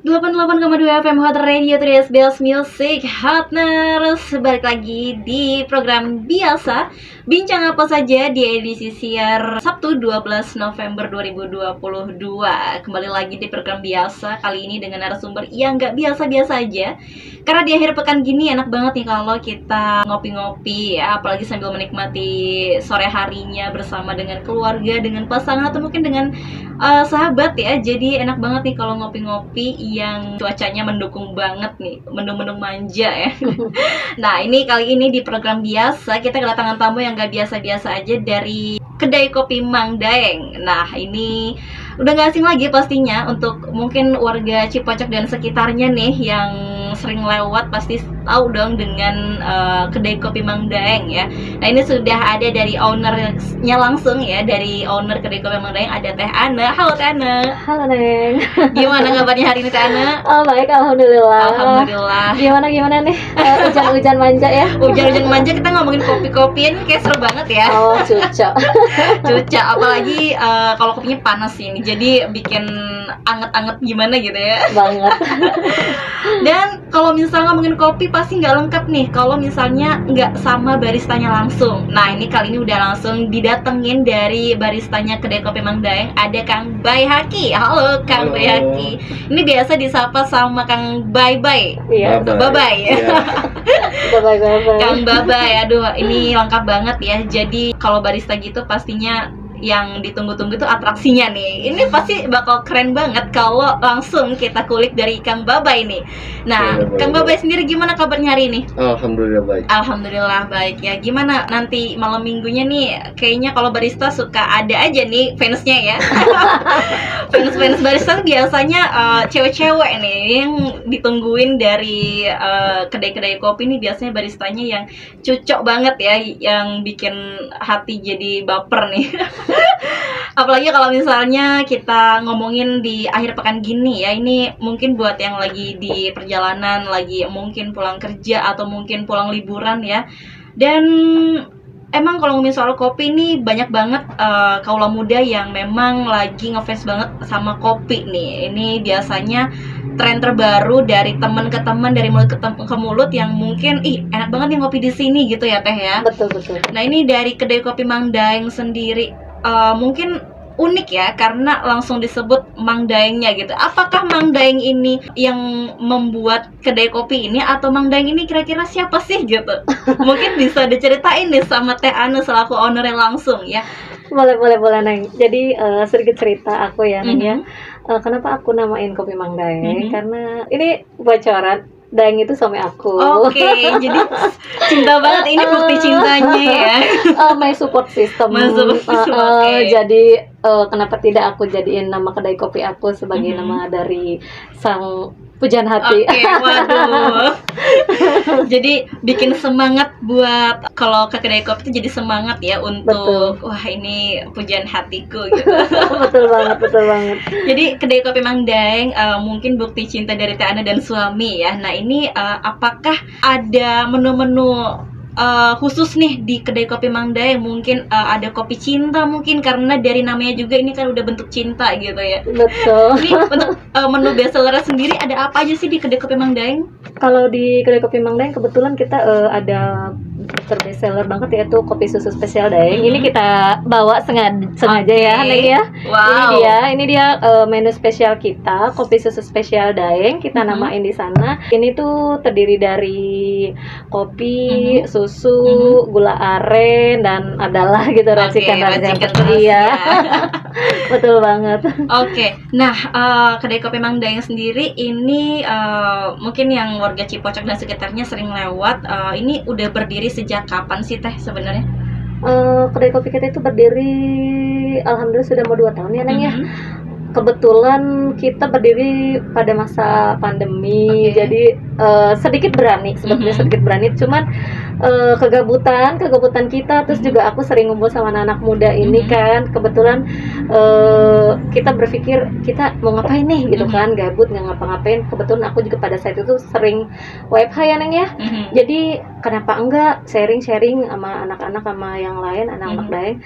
88,2 FM Hot Radio 3 Best Music Hotness. Balik lagi di program biasa, bincang apa saja di edisi siar Sabtu 12 November 2022. Kembali lagi di program biasa, kali ini dengan narasumber yang gak biasa-biasa aja. Karena di akhir pekan gini enak banget nih kalau kita ngopi-ngopi ya, apalagi sambil menikmati sore harinya bersama dengan keluarga, dengan pasangan, atau mungkin dengan sahabat ya. Jadi enak banget nih kalau ngopi-ngopi yang cuacanya mendukung banget nih, mendung-mendung manja ya. Nah, ini kali ini di program biasa kita kedatangan tamu yang gak biasa-biasa aja dari kedai kopi Mang Daeng. Nah, ini udah gak asing lagi pastinya untuk mungkin warga Cipocok dan sekitarnya nih yang sering lewat pasti tahu dong dengan kedai kopi Mang Daeng ya. Nah, ini sudah ada dari ownernya langsung ya, dari owner kedai kopi Mang Daeng, ada Teh Ana. Halo Teh Ana. Halo Neng. Gimana kabarnya hari ini Teh Ana? Oh baik, alhamdulillah. Alhamdulillah. Gimana nih? Hujan-hujan manja ya? Hujan-hujan manja, kita ngomongin kopi-kopian kayak seru banget ya. Oh cucok. Cuca, apalagi kalau kopinya panas ini, jadi bikin anget-anget gimana gitu ya. Banget. Dan kalau misalnya ngomongin kopi pasti nggak lengkap nih kalau misalnya nggak sama baristanya langsung. Nah, ini kali ini udah langsung didatengin dari baristanya kedai kopi Mang Daeng, ada Kang Baihaki. Halo Kang Baihaki. Ini biasa disapa sama Kang Bye-bye. Iya. Bye-bye ya. Bye. Kang Bye-bye. Aduh, ini lengkap banget ya. Jadi kalau barista gitu pastinya yang ditunggu-tunggu tuh atraksinya nih. Ini pasti bakal keren banget kalau langsung kita kulik dari Kang Babay nih. Nah, Kang Babay sendiri gimana kabarnya hari ini? Alhamdulillah baik. Alhamdulillah baik ya. Gimana nanti malam minggunya nih? Kayaknya kalau barista suka ada aja nih fansnya ya. Fans barista tuh biasanya cewek-cewek nih yang ditungguin dari kedai-kedai kopi nih, biasanya baristanya yang cocok banget ya, yang bikin hati jadi baper nih. Apalagi kalau misalnya kita ngomongin di akhir pekan gini ya, ini mungkin buat yang lagi di perjalanan, lagi mungkin pulang kerja atau mungkin pulang liburan ya. Dan emang kalau ngomongin soal kopi ini banyak banget kaula muda yang memang lagi ngefans banget sama kopi nih. Ini biasanya tren terbaru dari teman ke teman, dari mulut ke mulut, yang mungkin enak banget nih ngopi di sini gitu ya Teh ya. Betul. Nah, ini dari kedai kopi Mang Daeng sendiri mungkin unik ya, karena langsung disebut Mang Daengnya gitu. Apakah Mang Daeng ini yang membuat kedai kopi ini, atau Mang Daeng ini kira-kira siapa sih gitu? Mungkin bisa diceritain nih sama Teh Ana selaku ownernya langsung ya. Boleh Neng. Jadi sedikit cerita aku ya Neng ya. Kenapa aku namain kopi Mang Daeng? Karena ini bocoran, Daeng itu suami aku. Oke, jadi cinta banget, ini bukti cintanya ya. My support system. Okay. Jadi kenapa tidak aku jadiin nama kedai kopi aku sebagai nama dari sang pujaan hati. Oke, waduh. Jadi bikin semangat buat kalau ke kedai kopi itu, jadi semangat ya untuk wah ini pujaan hatiku gitu. Betul banget. Jadi kedai kopi Mang Daeng mungkin bukti cinta dari Teh Ana dan suami ya. Nah, ini apakah ada menu-menu khusus nih di kedai kopi Mang Daeng? Mungkin ada kopi cinta mungkin, karena dari namanya juga ini kan udah bentuk cinta gitu ya. Betul. Ini untuk menu bestseller sendiri ada apa aja sih di kedai kopi Mang Daeng? Kalau di kedai kopi Mang Daeng kebetulan kita ada bestseller banget, yaitu kopi susu spesial Daeng. Ini kita bawa sengaja ya Neng ya. Wow. Ini dia menu spesial kita, kopi susu spesial Daeng, kita namain di sana. Ini tuh terdiri dari kopi, susu, gula aren, dan adalah gitu racikan iya. Betul banget. Oke. Nah, kedai kopi Mang Daeng sendiri ini mungkin yang warga Cipocok dan sekitarnya sering lewat, ini udah berdiri sejak kapan sih Teh sebenarnya? Kedai kopi kita itu berdiri alhamdulillah sudah mau 2 tahun ya Neng ya. Kebetulan kita berdiri pada masa pandemi, jadi sedikit berani, sebetulnya sedikit berani, cuman kegabutan kita, terus juga aku sering ngumpul sama anak muda ini kan, kebetulan kita berpikir kita mau ngapain nih gitu kan, gabut nggak ngapa-ngapain. Kebetulan aku juga pada saat itu sering WFH ya Neng ya, jadi kenapa enggak sharing sama anak-anak, sama yang lain, anak-anak Daeng.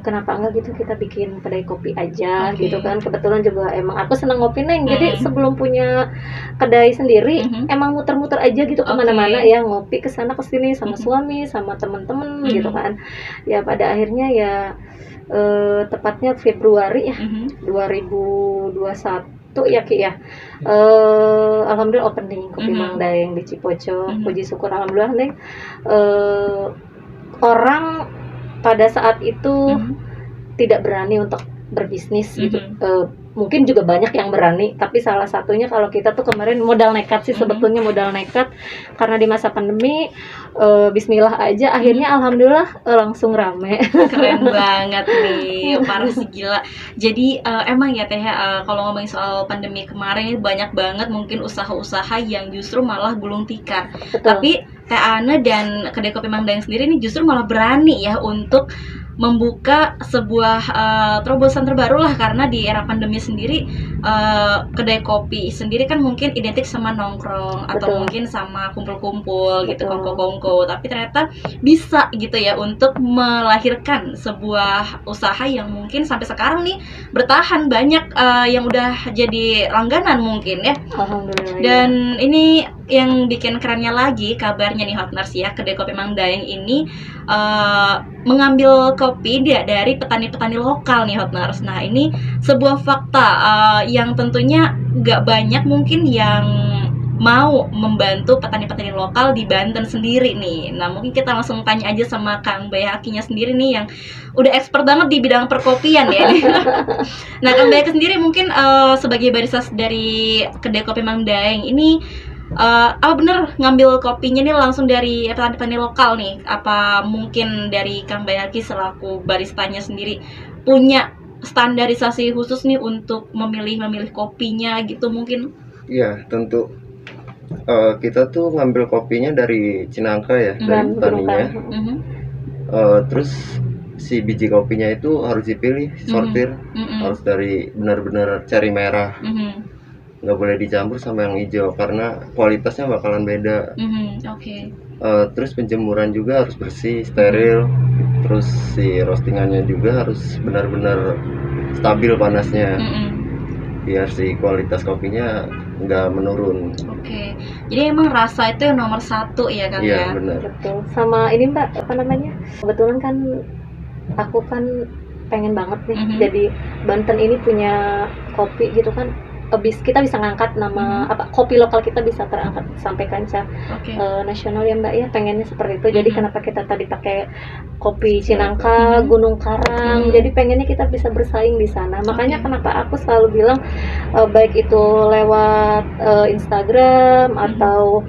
kenapa enggak gitu kita bikin kedai kopi aja Oke. gitu kan. Kebetulan juga emang aku senang ngopi Neng, jadi Mm-mm. sebelum punya kedai sendiri Mhm. emang muter-muter aja gitu Oke. kemana-mana ya, ngopi kesana kesini sama Mhm. suami sama temen-temen Mhm. gitu kan. Ya pada akhirnya ya tepatnya Februari ya Mhm. 2021 ya Ki ya. Alhamdulillah opening Kopi Mhm. Mang Daeng di Cipoco. Mhm. Puji syukur alhamdulillah Neng. Eh, orang pada saat itu Mhm. tidak berani untuk berbisnis gitu. Mhm. Mungkin juga banyak yang berani, tapi salah satunya kalau kita tuh kemarin modal nekat sih, Mhm. sebetulnya modal nekat karena di masa pandemi. Bismillah aja akhirnya alhamdulillah langsung rame. Keren banget nih, parah sih gila. Jadi emang ya Teh, kalau ngomongin soal pandemi kemarin ini banyak banget mungkin usaha-usaha yang justru malah gulung tikar. Betul. Tapi Teh Ana dan kedai kopi Mang Daeng sendiri ini justru malah berani ya untuk membuka sebuah terobosan terbaru lah, karena di era pandemi sendiri kedai kopi sendiri kan mungkin identik sama nongkrong atau Betul. mungkin sama kumpul-kumpul gitu, Betul. kongko-kongko, tapi ternyata bisa gitu ya untuk melahirkan sebuah usaha yang mungkin sampai sekarang nih bertahan, banyak yang udah jadi langganan mungkin ya. Alhamdulillah. Dan ini yang bikin kerennya lagi kabarnya nih Hotners ya, kedai kopi Mang Daeng ini mengambil kopi dari petani-petani lokal nih Hotners. Nah ini sebuah fakta yang tentunya nggak banyak mungkin yang mau membantu petani-petani lokal di Banten sendiri nih. Nah mungkin kita langsung tanya aja sama Kang Bayahakinya sendiri nih yang udah expert banget di bidang perkopian ya. Nah Kang Bayaki sendiri mungkin sebagai barista dari kedai kopi Mang Daeng ini, apa bener ngambil kopinya nih langsung dari petani-petani lokal nih? Apa mungkin dari Kang Bayaki selaku baristanya sendiri punya standarisasi khusus nih untuk memilih kopinya gitu mungkin? Iya, tentu. Kita tuh ngambil kopinya dari Cinangka ya, dari petaninya. Mhm. Terus si biji kopinya itu harus dipilih, sortir, harus dari benar-benar ceri merah, nggak boleh dicampur sama yang hijau karena kualitasnya bakalan beda. Oke. Terus penjemuran juga harus bersih, steril. Terus si roastingannya juga harus benar-benar stabil panasnya, biar si kualitas kopinya nggak menurun. Oke. Jadi emang rasa itu yang nomor satu ya kan Iya, ya? benar. Betul. Sama ini Mbak, apa namanya? Kebetulan kan aku kan pengen banget nih jadi Banten ini punya kopi gitu kan. Kita bisa ngangkat nama apa kopi lokal kita bisa terangkat sampai kancah nasional ya Mbak ya, pengennya seperti itu. Jadi kenapa kita tadi pakai kopi Cinangka, Gunung Karang, jadi pengennya kita bisa bersaing di sana. Makanya kenapa aku selalu bilang baik itu lewat Instagram atau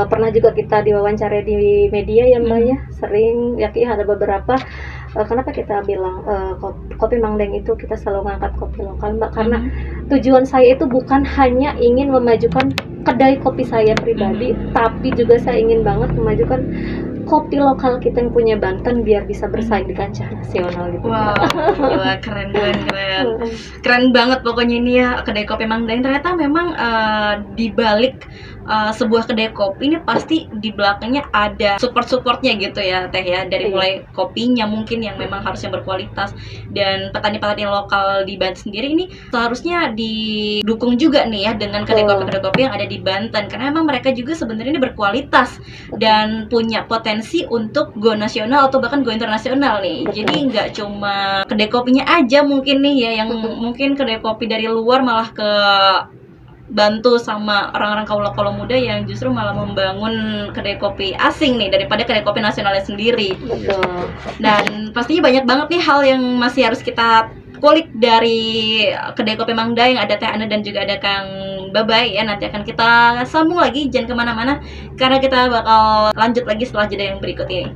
pernah juga kita diwawancara di media ya Mbak ya, sering ya ada beberapa. Kenapa kita bilang kopi Mang Daeng itu kita selalu ngangkat kopi lokal Mbak, karena tujuan saya itu bukan hanya ingin memajukan kedai kopi saya pribadi, tapi juga saya ingin banget memajukan kopi lokal kita yang punya Banten biar bisa bersaing di kancah nasional gitu. Wow, gila, keren. Keren banget pokoknya ini ya kedai kopi Mang Daeng. Ternyata memang di balik sebuah kedai kopi ini pasti di belakangnya ada supportnya gitu ya Teh ya, dari mulai kopinya mungkin yang memang harusnya berkualitas, dan petani-petani lokal di Banten sendiri ini seharusnya didukung juga nih ya dengan kedai kopi yang ada di Banten, karena memang mereka juga sebenarnya ini berkualitas dan punya potensi untuk go nasional atau bahkan go internasional nih. Jadi nggak cuma kedai kopinya aja mungkin nih ya yang mungkin kedai kopi dari luar malah ke bantu sama orang-orang kaula muda yang justru malah membangun kedai kopi asing nih daripada kedai kopi nasionalnya sendiri. Betul. Dan pastinya banyak banget nih hal yang masih harus kita kulik dari kedai kopi Mang Daeng. Ada Teh Ana dan juga ada Kang Babay ya. Nanti akan kita sambung lagi, jangan kemana-mana karena kita bakal lanjut lagi setelah jeda yang berikut ini.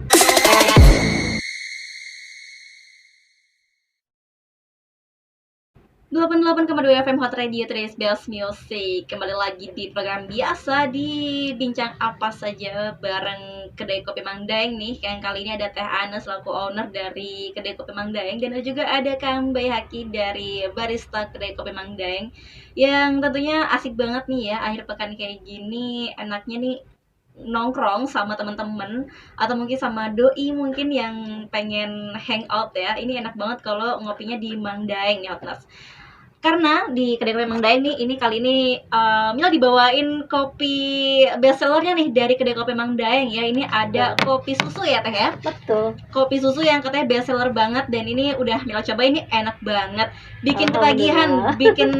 88,2 FM Hot Radio Trace Bells Music. Kembali lagi di program biasa di Bincang Apa Saja bareng Kedai Kopi Mang Daeng nih. Yang kali ini ada Teh Ana selaku owner dari Kedai Kopi Mang Daeng, dan juga ada Kang Bayhaki dari barista Kedai Kopi Mang Daeng. Yang tentunya asik banget nih ya, akhir pekan kayak gini enaknya nih nongkrong sama teman-teman atau mungkin sama doi mungkin yang pengen hangout ya, ini enak banget kalau ngopinya di Mang Daeng nih Hotners. Karena di kedai kopi Mang Daeng nih, ini kali ini Mila dibawain kopi bestsellernya nih dari kedai kopi Mang Daeng ya. Ini ada kopi susu ya Teh ya. Betul. Kopi susu yang katanya bestseller banget, dan ini udah Mila coba, ini enak banget. Bikin ketagihan, bikin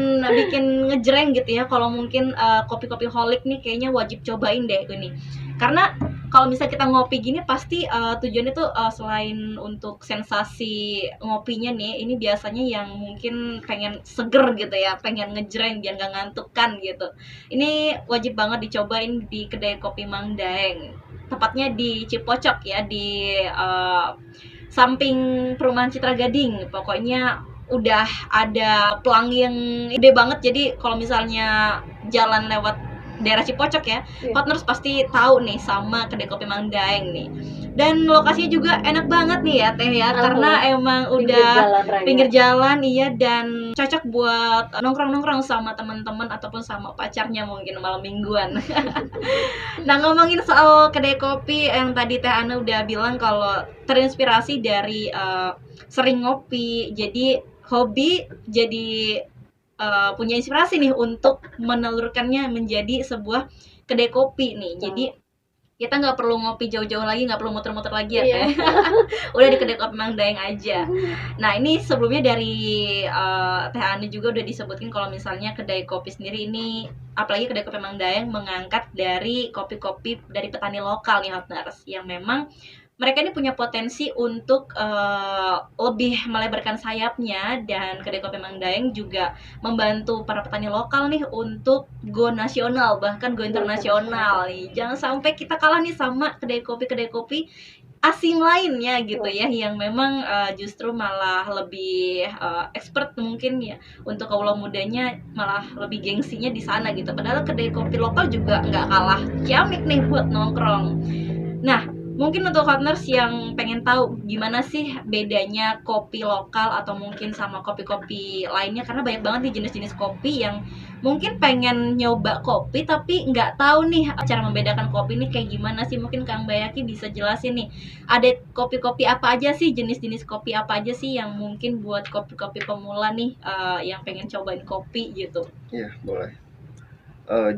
ngejreng gitu ya. Kalau mungkin kopi-kopi holik nih kayaknya wajib cobain deh ini. Karena kalau misalnya kita ngopi gini pasti tujuannya tuh selain untuk sensasi ngopinya nih, ini biasanya yang mungkin pengen seger gitu ya, pengen ngejreng biar nggak ngantukan gitu. Ini wajib banget dicobain di kedai kopi Mang Daeng. Tepatnya di Cipocok ya, di samping perumahan Citra Gading. Pokoknya udah ada pelangi yang gede banget, jadi kalau misalnya jalan lewat daerah Cipocok ya, Partners pasti tahu nih sama kedai kopi Mang Daeng nih. Dan lokasinya juga enak banget nih ya Teh ya, karena emang udah pinggir jalan iya, dan cocok buat nongkrong-nongkrong sama teman-teman ataupun sama pacarnya mungkin malam mingguan. Nah, ngomongin soal kedai kopi yang tadi Teh Ana udah bilang kalau terinspirasi dari sering ngopi, jadi hobi, jadi punya inspirasi nih untuk menelurkannya menjadi sebuah kedai kopi nih. Jadi kita nggak perlu ngopi jauh-jauh lagi, nggak perlu muter-muter lagi ya Teh. Udah di kedai kopi Mang Daeng aja. Nah, ini sebelumnya dari Teh Ani juga udah disebutin kalau misalnya kedai kopi sendiri ini, apalagi kedai kopi Mang Daeng, mengangkat dari kopi-kopi dari petani lokal nih Hotners, yang memang mereka ini punya potensi untuk lebih melebarkan sayapnya, dan kedai kopi Mang Daeng juga membantu para petani lokal nih untuk go nasional, bahkan go internasional nih. Jangan sampai kita kalah nih sama kedai kopi asing lainnya gitu ya, yang memang justru malah lebih expert mungkin ya, untuk kaula mudanya malah lebih gengsinya di sana gitu. Padahal kedai kopi lokal juga nggak kalah ciamik nih buat nongkrong. Nah, mungkin untuk partners yang pengen tahu gimana sih bedanya kopi lokal atau mungkin sama kopi-kopi lainnya, karena banyak banget nih jenis-jenis kopi yang mungkin pengen nyoba kopi tapi nggak tahu nih cara membedakan kopi ini kayak gimana sih. Mungkin Kang Bayaki bisa jelasin nih, ada kopi-kopi apa aja sih, jenis-jenis kopi apa aja sih yang mungkin buat kopi-kopi pemula nih yang pengen cobain kopi gitu. Iya, boleh.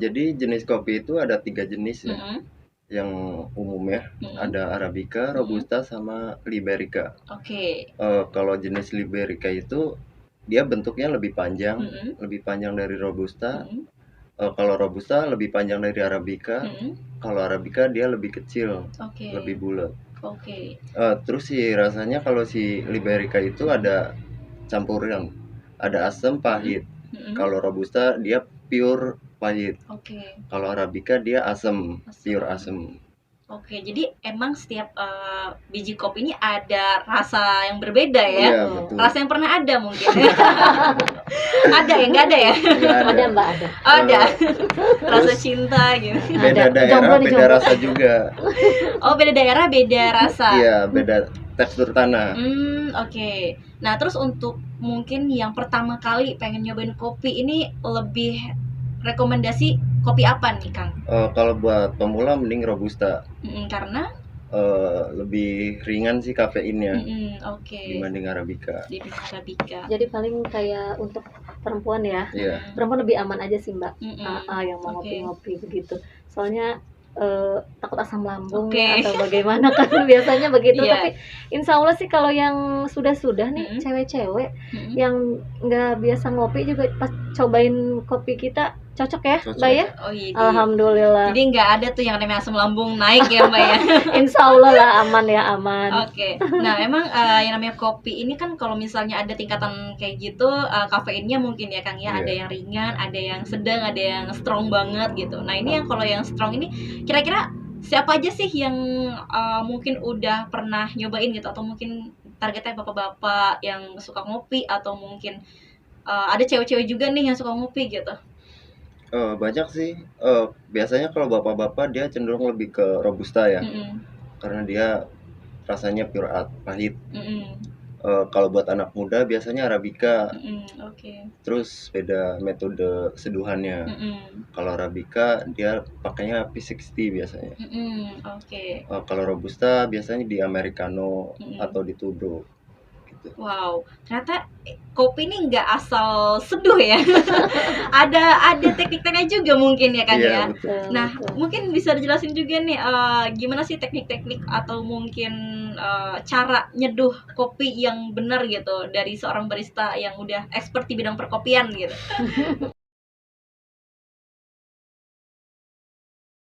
Jadi jenis kopi itu ada 3 jenis ya. Yang umum ya, ada Arabica, Robusta, sama Liberica. Oke. Kalau jenis Liberica itu dia bentuknya lebih panjang, lebih panjang dari Robusta. Kalau Robusta lebih panjang dari Arabica. Kalau Arabica dia lebih kecil, lebih bulat. Terus sih rasanya kalau si Liberica itu ada campuran, ada asam, pahit. Kalau Robusta dia pure pahit. Kalau Arabica dia asam, pure asam. Jadi emang setiap biji kopi ini ada rasa yang berbeda ya. Iya, betul. Rasa yang pernah ada mungkin. Ada ya, nggak ada ya? Ada Mbak, ada. Ada. Rasa cinta gitu. Beda daerah, beda rasa juga. Oh, beda daerah, beda rasa. Iya, beda tekstur tanah. Oke. Nah, terus untuk mungkin yang pertama kali pengen nyobain kopi ini, lebih rekomendasi kopi apa nih Kang? Kalau buat pemula mending Robusta. Karena lebih ringan sih kafeinnya dibanding Arabica. Jadi paling kayak untuk perempuan ya, perempuan lebih aman aja sih Mbak, yang mau ngopi-ngopi begitu. Soalnya takut asam lambung atau bagaimana kan biasanya begitu. Tapi insya Allah sih kalau yang sudah nih cewek-cewek yang nggak biasa ngopi juga pas cobain kopi kita cocok ya Mbak ya. Alhamdulillah. Jadi nggak ada tuh yang namanya asam lambung naik ya Mbak ya. Insya Allah lah aman ya, aman. Nah emang yang namanya kopi ini kan kalau misalnya ada tingkatan kayak gitu, kafeinnya mungkin ya Kang ya, ada yang ringan, ada yang sedang, ada yang strong banget gitu. Nah ini yang kalau yang strong ini kira-kira siapa aja sih yang mungkin udah pernah nyobain gitu, atau mungkin targetnya bapak-bapak yang suka ngopi, atau mungkin ada cewek-cewek juga nih yang suka ngopi gitu? Banyak sih. Biasanya kalau bapak-bapak dia cenderung lebih ke Robusta ya, karena dia rasanya pure pahit. Kalau buat anak muda biasanya Arabica, Oke. terus beda metode seduhannya. Kalau Arabica dia pakainya P60 biasanya. Oke. Kalau Robusta biasanya di Americano Mm-mm. atau di Tudo gitu. Wow, ternyata kopi ini nggak asal seduh ya. ada teknik-tekniknya juga mungkin ya kan Iya, ya. betul. Nah, mungkin bisa dijelasin juga nih gimana sih teknik-teknik atau mungkin cara nyeduh kopi yang benar gitu dari seorang barista yang udah expert di bidang perkopian gitu.